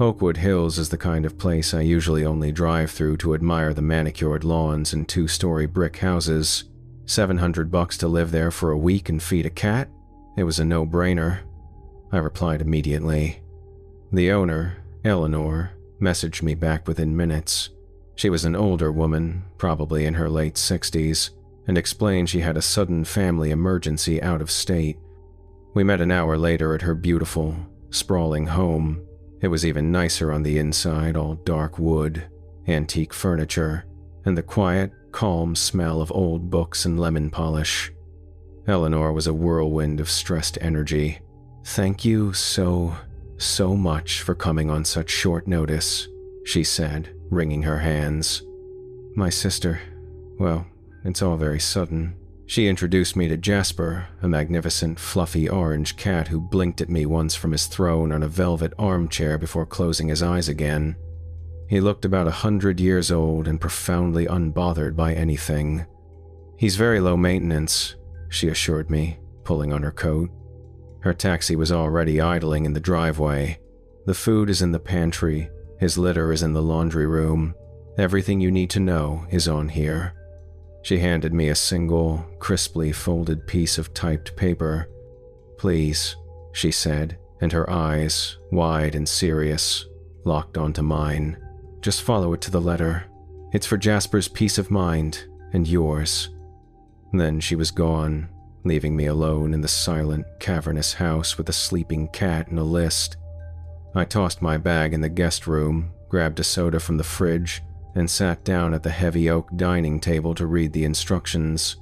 Oakwood Hills is the kind of place I usually only drive through to admire the manicured lawns and two-story brick houses. $700 to live there for a week and feed a cat? It was a no-brainer. I replied immediately. The owner, Eleanor, messaged me back within minutes. She was an older woman, probably in her late 60s, and explained she had a sudden family emergency out of state. We met an hour later at her beautiful, sprawling home. It was even nicer on the inside, all dark wood, antique furniture, and the quiet, calm smell of old books and lemon polish. Eleanor was a whirlwind of stressed energy. "Thank you so much for coming on such short notice," she said, wringing her hands. "My sister, well, it's all very sudden." She introduced me to Jasper, a magnificent, fluffy orange cat who blinked at me once from his throne on a velvet armchair before closing his eyes again. He looked about 100 years old and profoundly unbothered by anything. "He's very low maintenance," she assured me, pulling on her coat. Her taxi was already idling in the driveway. "The food is in the pantry. His litter is in the laundry room. Everything you need to know is on here." She handed me a single, crisply folded piece of typed paper. "Please," she said, and her eyes, wide and serious, locked onto mine. "Just follow it to the letter. It's for Jasper's peace of mind and yours." Then she was gone, leaving me alone in the silent, cavernous house with a sleeping cat and a list. I tossed my bag in the guest room, grabbed a soda from the fridge, and sat down at the heavy oak dining table to read the instructions.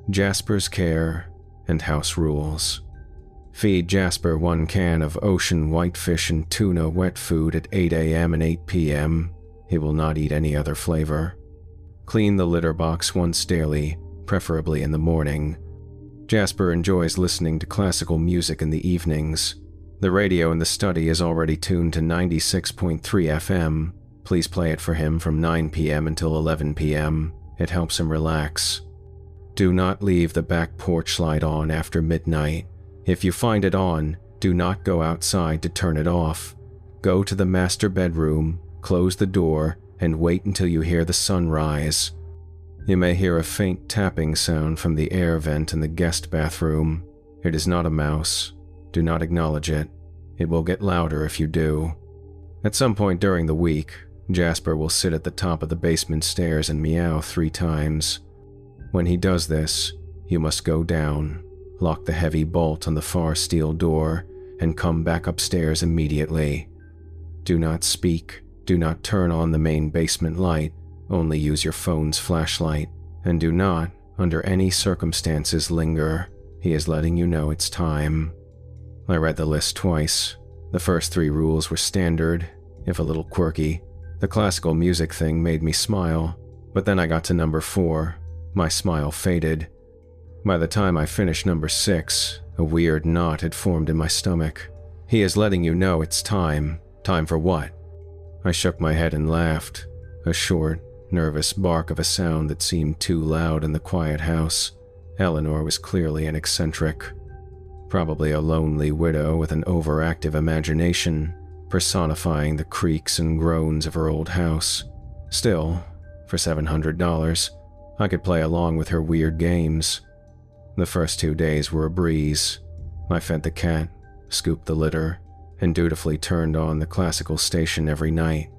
Jasper's care and house rules. Feed Jasper 1 can of ocean whitefish and tuna wet food at 8 a.m. and 8 p.m. He will not eat any other flavor. Clean the litter box once daily, preferably in the morning. Jasper enjoys listening to classical music in the evenings. The radio in the study is already tuned to 96.3 FM. Please play it for him from 9 p.m. until 11 p.m. It helps him relax. Do not leave the back porch light on after midnight. If you find it on, do not go outside to turn it off. Go to the master bedroom, close the door, and wait until you hear the sun rise. You may hear a faint tapping sound from the air vent in the guest bathroom. It is not a mouse. Do not acknowledge it. It will get louder if you do. At some point during the week, Jasper will sit at the top of the basement stairs and meow 3 times. When he does this, you must go down, lock the heavy bolt on the far steel door, and come back upstairs immediately. Do not speak, do not turn on the main basement light, only use your phone's flashlight, and do not, under any circumstances, linger. He is letting you know it's time. I read the list twice. The first 3 rules were standard, if a little quirky. The classical music thing made me smile, but then I got to number 4. My smile faded. By the time I finished number 6, a weird knot had formed in my stomach. He is letting you know it's time. Time for what? I shook my head and laughed. A short, nervous bark of a sound that seemed too loud in the quiet house. Eleanor was clearly an eccentric. Probably a lonely widow with an overactive imagination, personifying the creaks and groans of her old house. Still, for $700, I could play along with her weird games. The first 2 days were a breeze. I fed the cat, scooped the litter, and dutifully turned on the classical station every night.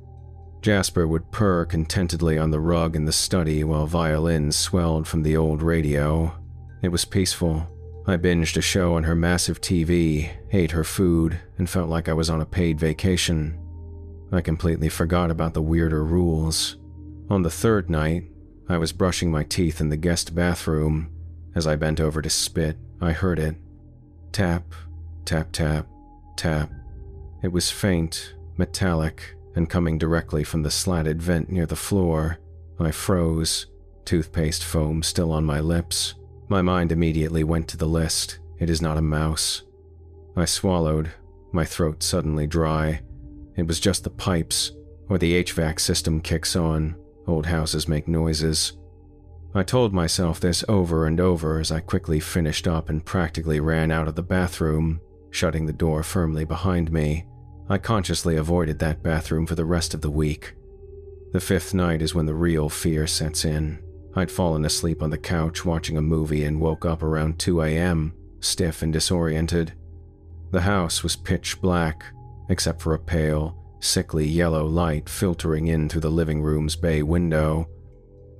Jasper would purr contentedly on the rug in the study while violins swelled from the old radio. It was peaceful. I binged a show on her massive TV, ate her food, and felt like I was on a paid vacation. I completely forgot about the weirder rules. On the 3rd night, I was brushing my teeth in the guest bathroom. As I bent over to spit, I heard it. Tap, tap, tap, tap. It was faint, metallic, and coming directly from the slatted vent near the floor. I froze, toothpaste foam still on my lips. My mind immediately went to the list. It is not a mouse. I swallowed, my throat suddenly dry. It was just the pipes, or the HVAC system kicks on. Old houses make noises. I told myself this over and over as I quickly finished up and practically ran out of the bathroom, shutting the door firmly behind me. I consciously avoided that bathroom for the rest of the week. The fifth night is when the real fear sets in. I'd fallen asleep on the couch watching a movie and woke up around 2 a.m., stiff and disoriented. The house was pitch black, except for a pale, sickly yellow light filtering in through the living room's bay window,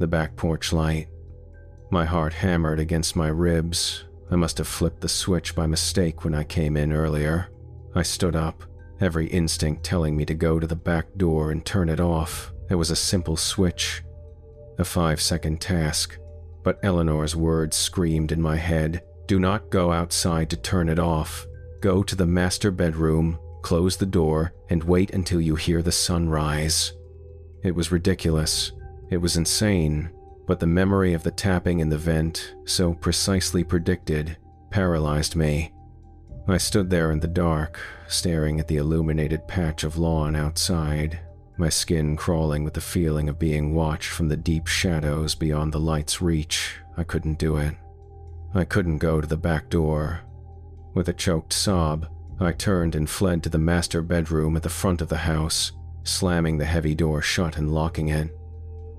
the back porch light. My heart hammered against my ribs. I must have flipped the switch by mistake when I came in earlier. I stood up, every instinct telling me to go to the back door and turn it off. It was a simple switch, a 5-second task, but Eleanor's words screamed in my head, "Do not go outside to turn it off. Go to the master bedroom, close the door, and wait until you hear the sun rise." It was ridiculous. It was insane, but the memory of the tapping in the vent, so precisely predicted, paralyzed me. I stood there in the dark, staring at the illuminated patch of lawn outside, my skin crawling with the feeling of being watched from the deep shadows beyond the light's reach. I couldn't do it. I couldn't go to the back door. With a choked sob, I turned and fled to the master bedroom at the front of the house, slamming the heavy door shut and locking it.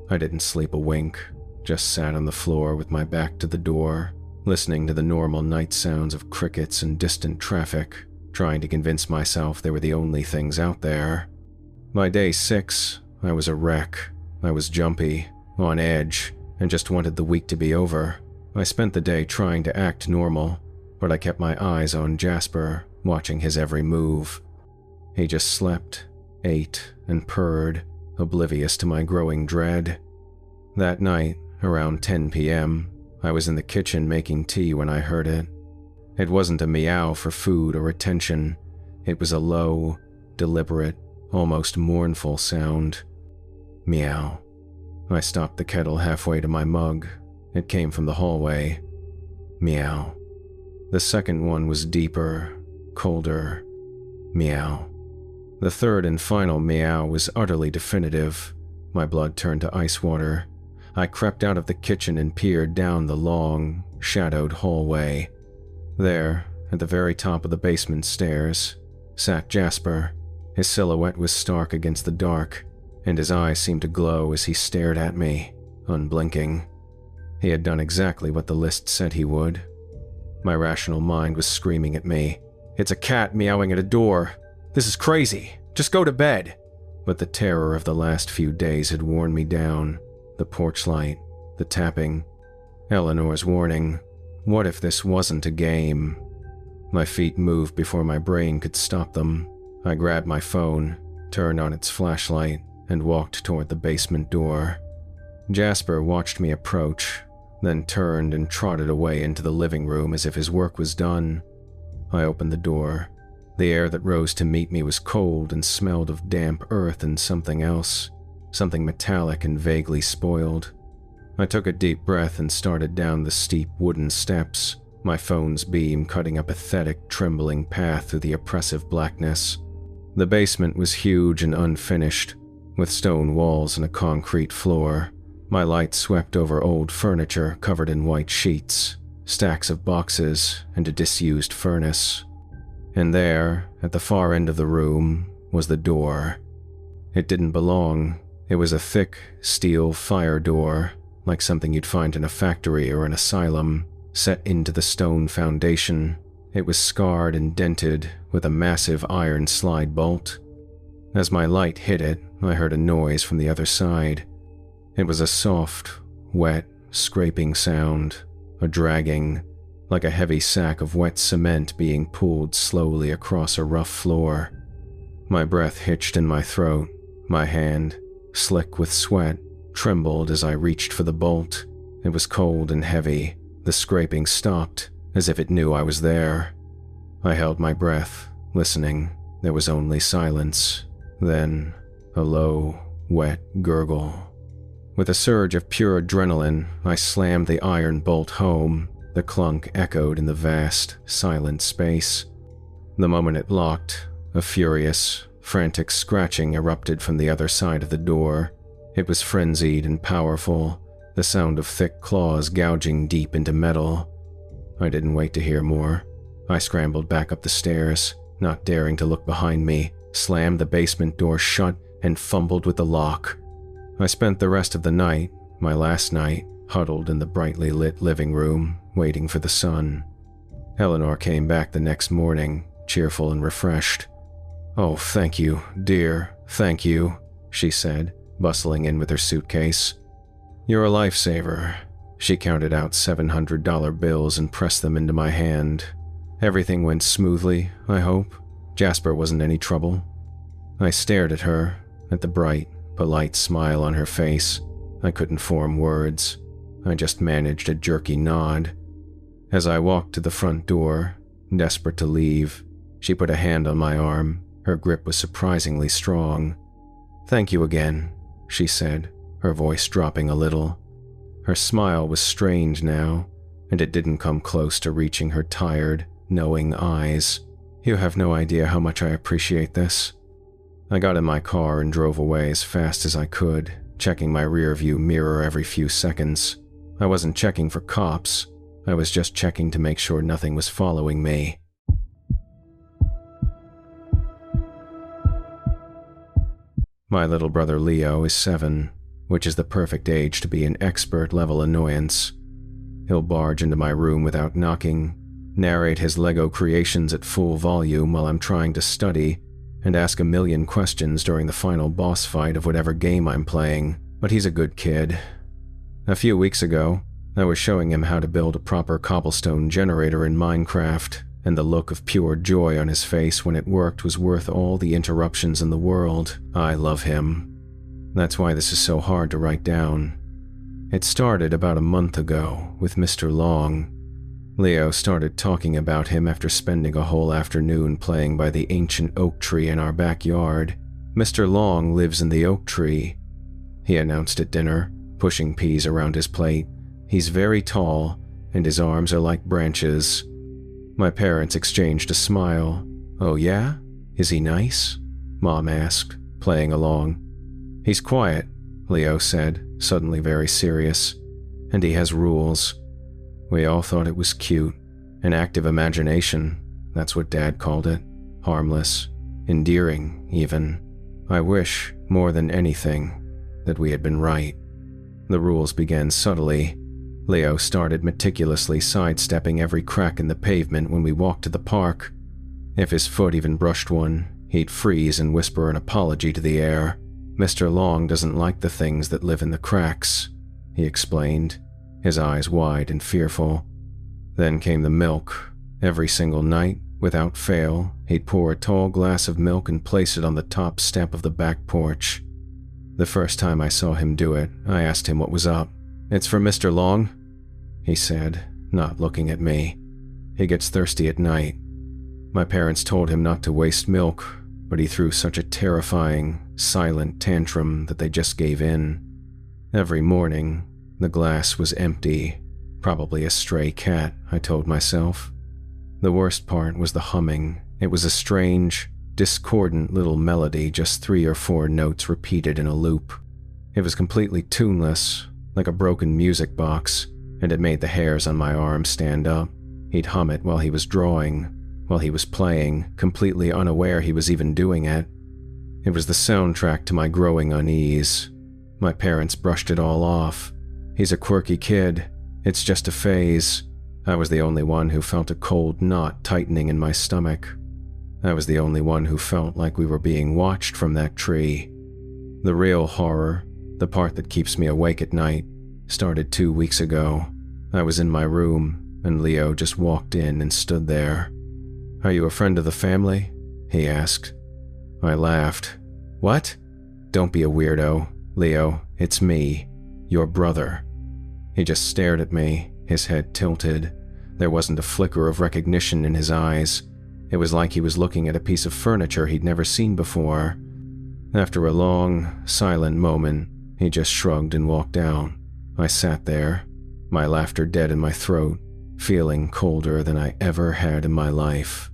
I didn't sleep a wink, just sat on the floor with my back to the door, listening to the normal night sounds of crickets and distant traffic, trying to convince myself they were the only things out there. By day 6, I was a wreck. I was jumpy, on edge, and just wanted the week to be over. I spent the day trying to act normal, but I kept my eyes on Jasper, watching his every move. He just slept, ate, and purred, oblivious to my growing dread. That night, around 10 p.m., I was in the kitchen making tea when I heard it. It wasn't a meow for food or attention. It was a low, deliberate, almost mournful sound. Meow. I stopped the kettle halfway to my mug. It came from the hallway. Meow. The second one was deeper, colder. Meow. The third and final meow was utterly definitive. My blood turned to ice water. I crept out of the kitchen and peered down the long, shadowed hallway. There, at the very top of the basement stairs, sat Jasper. His silhouette was stark against the dark, and his eyes seemed to glow as he stared at me, unblinking. He had done exactly what the list said he would. My rational mind was screaming at me, "It's a cat meowing at a door. This is crazy. Just go to bed." But the terror of the last few days had worn me down. The porch light, the tapping, Eleanor's warning. What if this wasn't a game? My feet moved before my brain could stop them. I grabbed my phone, turned on its flashlight, and walked toward the basement door. Jasper watched me approach, then turned and trotted away into the living room as if his work was done. I opened the door. The air that rose to meet me was cold and smelled of damp earth and something else, something metallic and vaguely spoiled. I took a deep breath and started down the steep wooden steps, my phone's beam cutting a pathetic, trembling path through the oppressive blackness. The basement was huge and unfinished, with stone walls and a concrete floor. My light swept over old furniture covered in white sheets, stacks of boxes, and a disused furnace. And there, at the far end of the room, was the door. It didn't belong. It was a thick, steel fire door, like something you'd find in a factory or an asylum, set into the stone foundation. It was scarred and dented, with a massive iron slide bolt. As my light hit it, I heard a noise from the other side. It was a soft, wet, scraping sound, a dragging, like a heavy sack of wet cement being pulled slowly across a rough floor. My breath hitched in my throat. My hand, slick with sweat, trembled as I reached for the bolt. It was cold and heavy. The scraping stopped, as if it knew I was there. I held my breath, listening. There was only silence. Then, a low, wet gurgle. With a surge of pure adrenaline, I slammed the iron bolt home. The clunk echoed in the vast, silent space. The moment it locked, a furious, frantic scratching erupted from the other side of the door. It was frenzied and powerful, the sound of thick claws gouging deep into metal. I didn't wait to hear more. I scrambled back up the stairs, not daring to look behind me, slammed the basement door shut, and fumbled with the lock. I spent the rest of the night, my last night, huddled in the brightly lit living room, waiting for the sun. Eleanor came back the next morning, cheerful and refreshed. "Oh, thank you, dear, thank you," she said, bustling in with her suitcase. "You're a lifesaver." She counted out $700 bills and pressed them into my hand. "Everything went smoothly, I hope? Jasper wasn't any trouble?" I stared at her, at the bright, polite smile on her face. I couldn't form words. I just managed a jerky nod. As I walked to the front door, desperate to leave, she put a hand on my arm. Her grip was surprisingly strong. "Thank you again," she said, her voice dropping a little. Her smile was strange now, and it didn't come close to reaching her tired, knowing eyes. "You have no idea how much I appreciate this." I got in my car and drove away as fast as I could, checking my rearview mirror every few seconds. I wasn't checking for cops. I was just checking to make sure nothing was following me. My little brother Leo is 7, which is the perfect age to be an expert-level annoyance. He'll barge into my room without knocking, narrate his Lego creations at full volume while I'm trying to study, and ask a million questions during the final boss fight of whatever game I'm playing, but he's a good kid. A few weeks ago, I was showing him how to build a proper cobblestone generator in Minecraft, and the look of pure joy on his face when it worked was worth all the interruptions in the world. I love him. That's why this is so hard to write down. It started about a month ago with Mr. Long. Leo started talking about him after spending a whole afternoon playing by the ancient oak tree in our backyard. "Mr. Long lives in the oak tree," he announced at dinner, pushing peas around his plate. "He's very tall, and his arms are like branches." My parents exchanged a smile. "Oh yeah? Is he nice?" Mom asked, playing along. "He's quiet," Leo said, suddenly very serious. "And he has rules." We all thought it was cute. An active imagination, that's what Dad called it. Harmless, endearing, even. I wish, more than anything, that we had been right. The rules began subtly. Leo started meticulously sidestepping every crack in the pavement when we walked to the park. If his foot even brushed one, he'd freeze and whisper an apology to the air. "Mr. Long doesn't like the things that live in the cracks," he explained, his eyes wide and fearful. Then came the milk. Every single night, without fail, he'd pour a tall glass of milk and place it on the top step of the back porch. The first time I saw him do it, I asked him what was up. "It's for Mr. Long," he said, not looking at me. "He gets thirsty at night." My parents told him not to waste milk, but he threw such a terrifying, silent tantrum that they just gave in. Every morning, the glass was empty. Probably a stray cat, I told myself. The worst part was the humming. It was a strange, discordant little melody, just 3 or 4 notes repeated in a loop. It was completely tuneless, like a broken music box, and it made the hairs on my arm stand up. He'd hum it while he was drawing, while he was playing, completely unaware he was even doing it. It was the soundtrack to my growing unease. My parents brushed it all off. "He's a quirky kid. It's just a phase." I was the only one who felt a cold knot tightening in my stomach. I was the only one who felt like we were being watched from that tree. The real horror, the part that keeps me awake at night, started 2 weeks ago. I was in my room, and Leo just walked in and stood there. "Are you a friend of the family?" he asked. I laughed. "What?" "Don't be a weirdo, Leo. It's me, your brother." He just stared at me, his head tilted. There wasn't a flicker of recognition in his eyes. It was like he was looking at a piece of furniture he'd never seen before. After a long, silent moment, he just shrugged and walked out. I sat there, my laughter dead in my throat, feeling colder than I ever had in my life.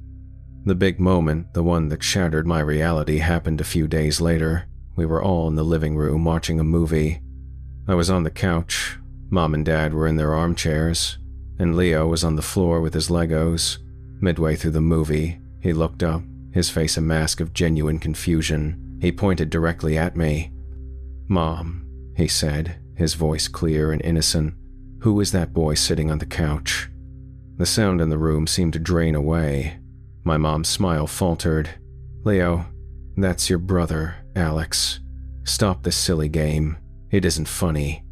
The big moment, the one that shattered my reality, happened a few days later. We were all in the living room watching a movie. I was on the couch, Mom and Dad were in their armchairs, and Leo was on the floor with his Legos. Midway through the movie, he looked up, his face a mask of genuine confusion. He pointed directly at me. "Mom," he said, his voice clear and innocent, "who is that boy sitting on the couch?" The sound in the room seemed to drain away. My mom's smile faltered. "Leo, that's your brother, Alex. Stop this silly game. It isn't funny."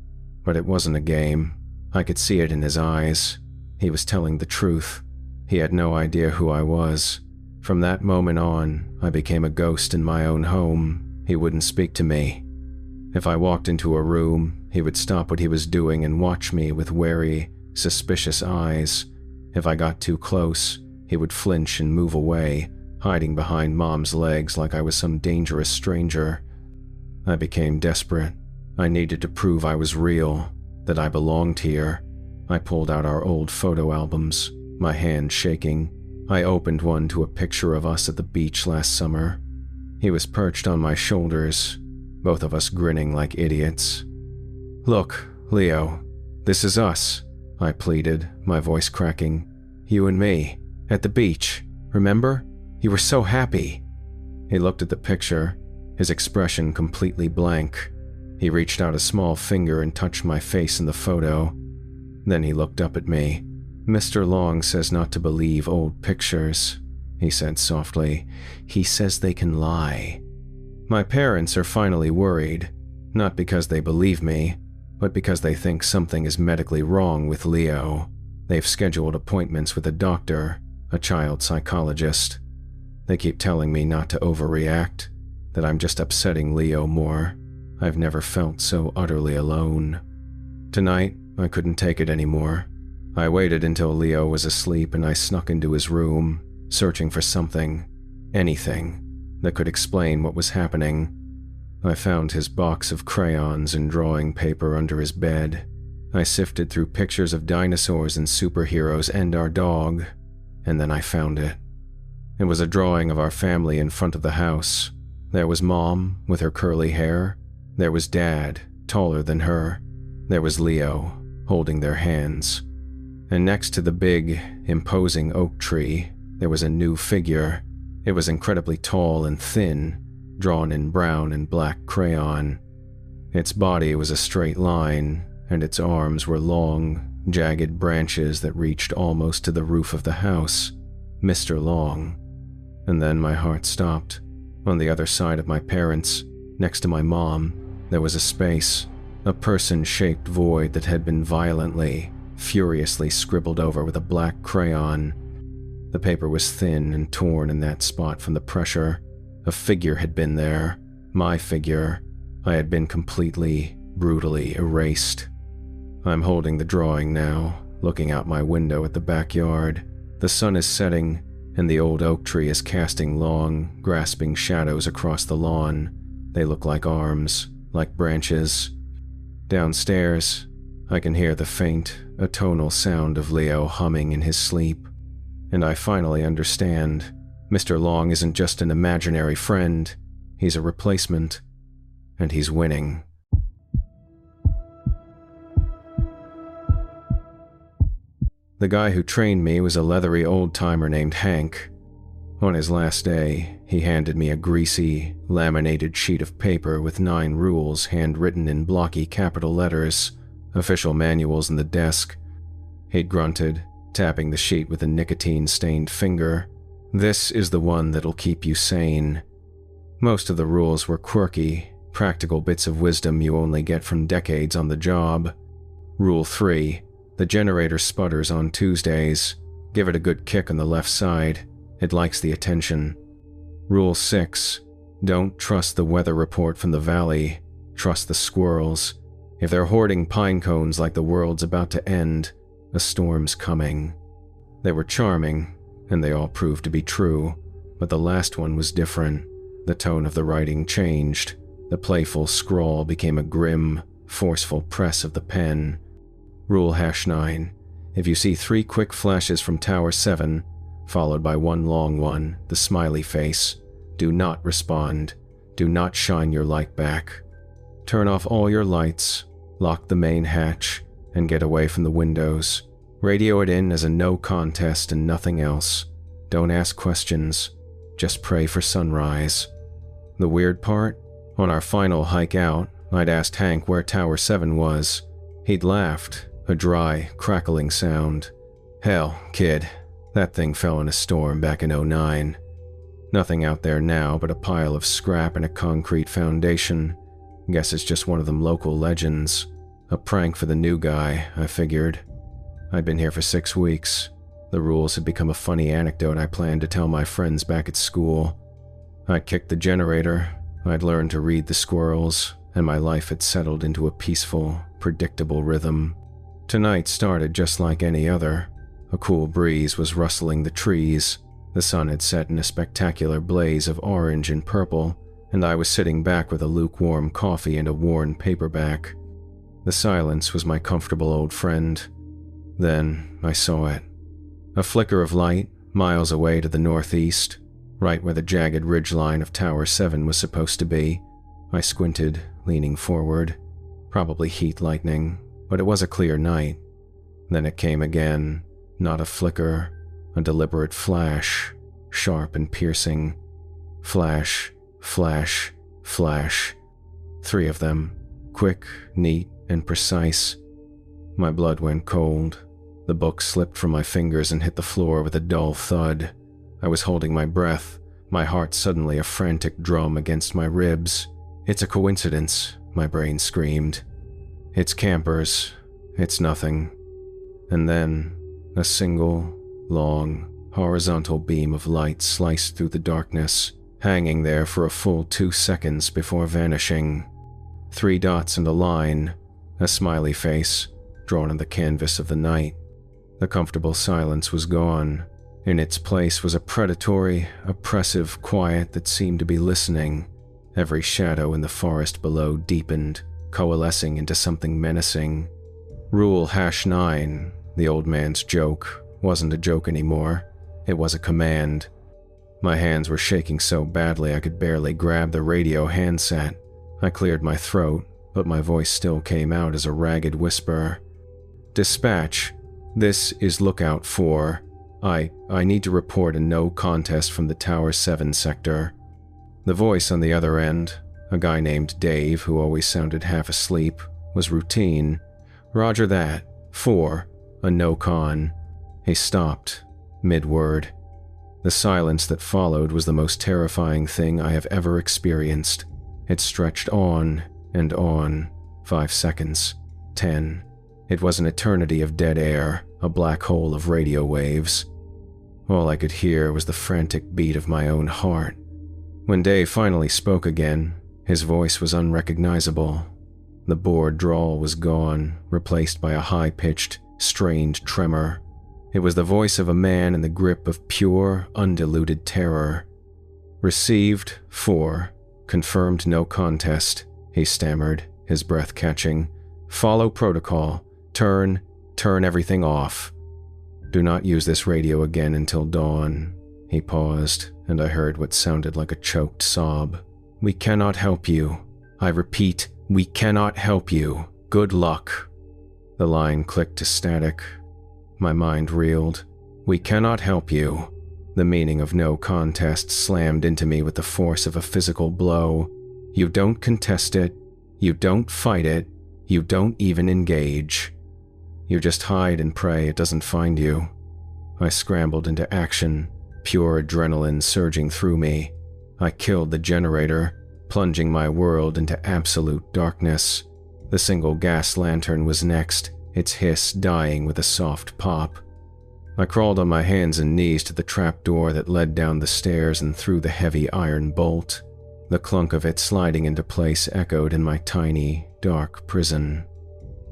But it wasn't a game. I could see it in his eyes. He was telling the truth. He had no idea who I was. From that moment on, I became a ghost in my own home. He wouldn't speak to me. If I walked into a room, he would stop what he was doing and watch me with wary, suspicious eyes. If I got too close, he would flinch and move away, hiding behind Mom's legs like I was some dangerous stranger. I became desperate. I needed to prove I was real, that I belonged here. I pulled out our old photo albums, my hand shaking. I opened one to a picture of us at the beach last summer. He was perched on my shoulders, both of us grinning like idiots. "Look, Leo, this is us," I pleaded, my voice cracking. "You and me, at the beach, remember? You were so happy." He looked at the picture, his expression completely blank. He reached out a small finger and touched my face in the photo. Then he looked up at me. "Mr. Long says not to believe old pictures," he said softly. "He says they can lie." My parents are finally worried, not because they believe me, but because they think something is medically wrong with Leo. They've scheduled appointments with a doctor, a child psychologist. They keep telling me not to overreact, that I'm just upsetting Leo more. I've never felt so utterly alone. Tonight, I couldn't take it anymore. I waited until Leo was asleep and I snuck into his room, searching for something, anything, that could explain what was happening. I found his box of crayons and drawing paper under his bed. I sifted through pictures of dinosaurs and superheroes and our dog, and then I found it. It was a drawing of our family in front of the house. There was Mom, with her curly hair. There was Dad, taller than her. There was Leo, holding their hands. And next to the big, imposing oak tree, there was a new figure. It was incredibly tall and thin, drawn in brown and black crayon. Its body was a straight line, and its arms were long, jagged branches that reached almost to the roof of the house. Mr. Long. And then my heart stopped. On the other side of my parents, next to my mom, there was a space, a person-shaped void that had been violently, furiously scribbled over with a black crayon. The paper was thin and torn in that spot from the pressure. A figure had been there, my figure. I had been completely, brutally erased. I'm holding the drawing now, looking out my window at the backyard. The sun is setting, and the old oak tree is casting long, grasping shadows across the lawn. They look like arms, like branches. Downstairs, I can hear the faint, atonal sound of Leo humming in his sleep. And I finally understand. Mr. Long isn't just an imaginary friend. He's a replacement. And he's winning. The guy who trained me was a leathery old-timer named Hank. On his last day, he handed me a greasy, laminated sheet of paper with 9 rules handwritten in blocky capital letters, official manuals in the desk. He'd grunted, tapping the sheet with a nicotine-stained finger. "This is the one that'll keep you sane." Most of the rules were quirky, practical bits of wisdom you only get from decades on the job. Rule 3. The generator sputters on Tuesdays. Give it a good kick on the left side. It likes the attention. Rule 6. Don't trust the weather report from the valley. Trust the squirrels. If they're hoarding pine cones like the world's about to end, a storm's coming. They were charming, and they all proved to be true, but the last one was different. The tone of the writing changed. The playful scrawl became a grim, forceful press of the pen. Rule #9. If you see 3 quick flashes from Tower 7, followed by one long one, the Smiley Face, do not respond. Do not shine your light back. Turn off all your lights, lock the main hatch, and get away from the windows. Radio it in as a no contest and nothing else. Don't ask questions. just pray for sunrise. The weird part? On our final hike out, I'd asked Hank where Tower 7 was. He'd laughed, a dry, crackling sound. Hell, kid, that thing fell in a storm back in '09. Nothing out there now but a pile of scrap and a concrete foundation. Guess it's just one of them local legends. A prank for the new guy, I figured. I'd been here for 6 weeks. The rules had become a funny anecdote I planned to tell my friends back at school. I'd kicked the generator, I'd learned to read the squirrels, and my life had settled into a peaceful, predictable rhythm. Tonight started just like any other. A cool breeze was rustling the trees, the sun had set in a spectacular blaze of orange and purple, and I was sitting back with a lukewarm coffee and a worn paperback. The silence was my comfortable old friend. Then I saw it. A flicker of light, miles away to the northeast, right where the jagged ridgeline of Tower 7 was supposed to be. I squinted, leaning forward. Probably heat lightning, but it was a clear night. Then it came again, not a flicker, a deliberate flash, sharp and piercing. Flash, flash, flash. 3 of them, quick, neat, and precise. My blood went cold. The book slipped from my fingers and hit the floor with a dull thud. I was holding my breath, my heart suddenly a frantic drum against my ribs. It's a coincidence, my brain screamed. It's campers. It's nothing. And then, a single, long, horizontal beam of light sliced through the darkness, hanging there for a full 2 seconds before vanishing. 3 dots and a line, a smiley face, drawn on the canvas of the night. The comfortable silence was gone. In its place was a predatory, oppressive quiet that seemed to be listening. Every shadow in the forest below deepened, coalescing into something menacing. Rule #9, the old man's joke, wasn't a joke anymore. It was a command. My hands were shaking so badly I could barely grab the radio handset. I cleared my throat, but my voice still came out as a ragged whisper. Dispatch, this is Lookout 4. I need to report a no contest from the Tower 7 sector. The voice on the other end, a guy named Dave who always sounded half asleep, was routine. Roger that. 4. A no con. He stopped, mid-word. The silence that followed was the most terrifying thing I have ever experienced. It stretched on and on. 5 seconds. 10. It was an eternity of dead air, a black hole of radio waves. All I could hear was the frantic beat of my own heart. When Dave finally spoke again, his voice was unrecognizable. The bored drawl was gone, replaced by a high-pitched, strained tremor. It was the voice of a man in the grip of pure, undiluted terror. Received 4. Confirmed no contest, he stammered, his breath catching. Follow protocol. Turn everything off. Do not use this radio again until dawn. He paused, and I heard what sounded like a choked sob. We cannot help you. I repeat, we cannot help you. Good luck. The line clicked to static. My mind reeled. We cannot help you. The meaning of no contest slammed into me with the force of a physical blow. You don't contest it. You don't fight it. You don't even engage. You just hide and pray it doesn't find you. I scrambled into action, pure adrenaline surging through me. I killed the generator, plunging my world into absolute darkness. The single gas lantern was next, its hiss dying with a soft pop. I crawled on my hands and knees to the trapdoor that led down the stairs and through the heavy iron bolt. The clunk of it sliding into place echoed in my tiny, dark prison.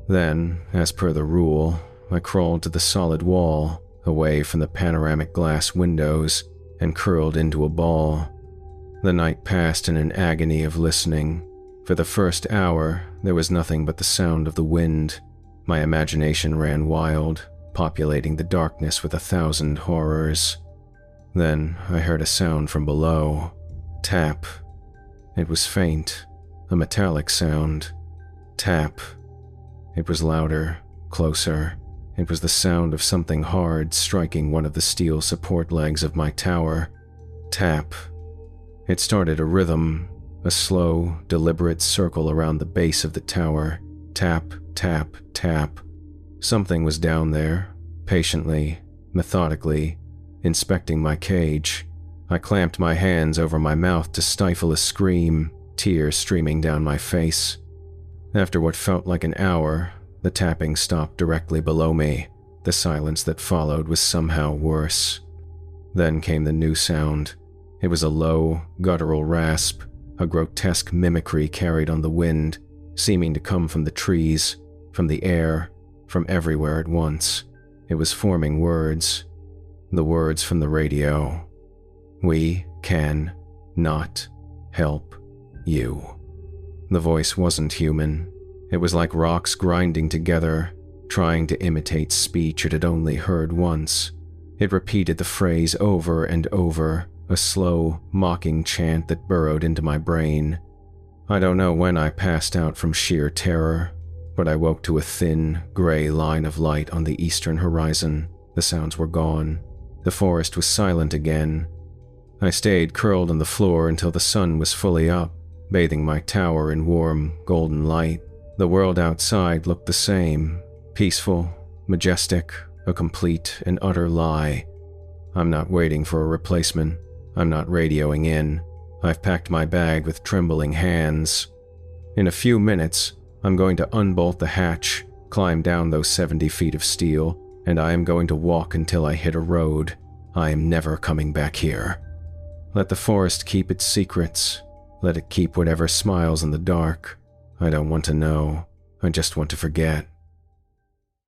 Then, as per the rule, I crawled to the solid wall, away from the panoramic glass windows, and curled into a ball. The night passed in an agony of listening. For the first hour, there was nothing but the sound of the wind. My imagination ran wild, populating the darkness with 1,000 horrors. Then I heard a sound from below. Tap. It was faint, a metallic sound. Tap. It was louder, closer. It was the sound of something hard striking one of the steel support legs of my tower. tap. It started a rhythm, a slow, deliberate circle around the base of the tower. Tap, tap, tap. Something was down there, patiently, methodically, inspecting my cage. I clamped my hands over my mouth to stifle a scream, tears streaming down my face. After what felt like an hour, the tapping stopped directly below me. The silence that followed was somehow worse. Then came the new sound. It was a low, guttural rasp, a grotesque mimicry carried on the wind, seeming to come from the trees, from the air, from everywhere at once. It was forming words. The words from the radio. We can not help you. The voice wasn't human. It was like rocks grinding together, trying to imitate speech it had only heard once. It repeated the phrase over and over, a slow, mocking chant that burrowed into my brain. I don't know when I passed out from sheer terror, but I woke to a thin, gray line of light on the eastern horizon. The sounds were gone. The forest was silent again. I stayed curled on the floor until the sun was fully up, bathing my tower in warm, golden light. The world outside looked the same, peaceful, majestic, a complete and utter lie. I'm not waiting for a replacement. I'm not radioing in. I've packed my bag with trembling hands. In a few minutes, I'm going to unbolt the hatch, climb down those 70 feet of steel, and I am going to walk until I hit a road. I am never coming back here. Let the forest keep its secrets. Let it keep whatever smiles in the dark. I don't want to know. I just want to forget.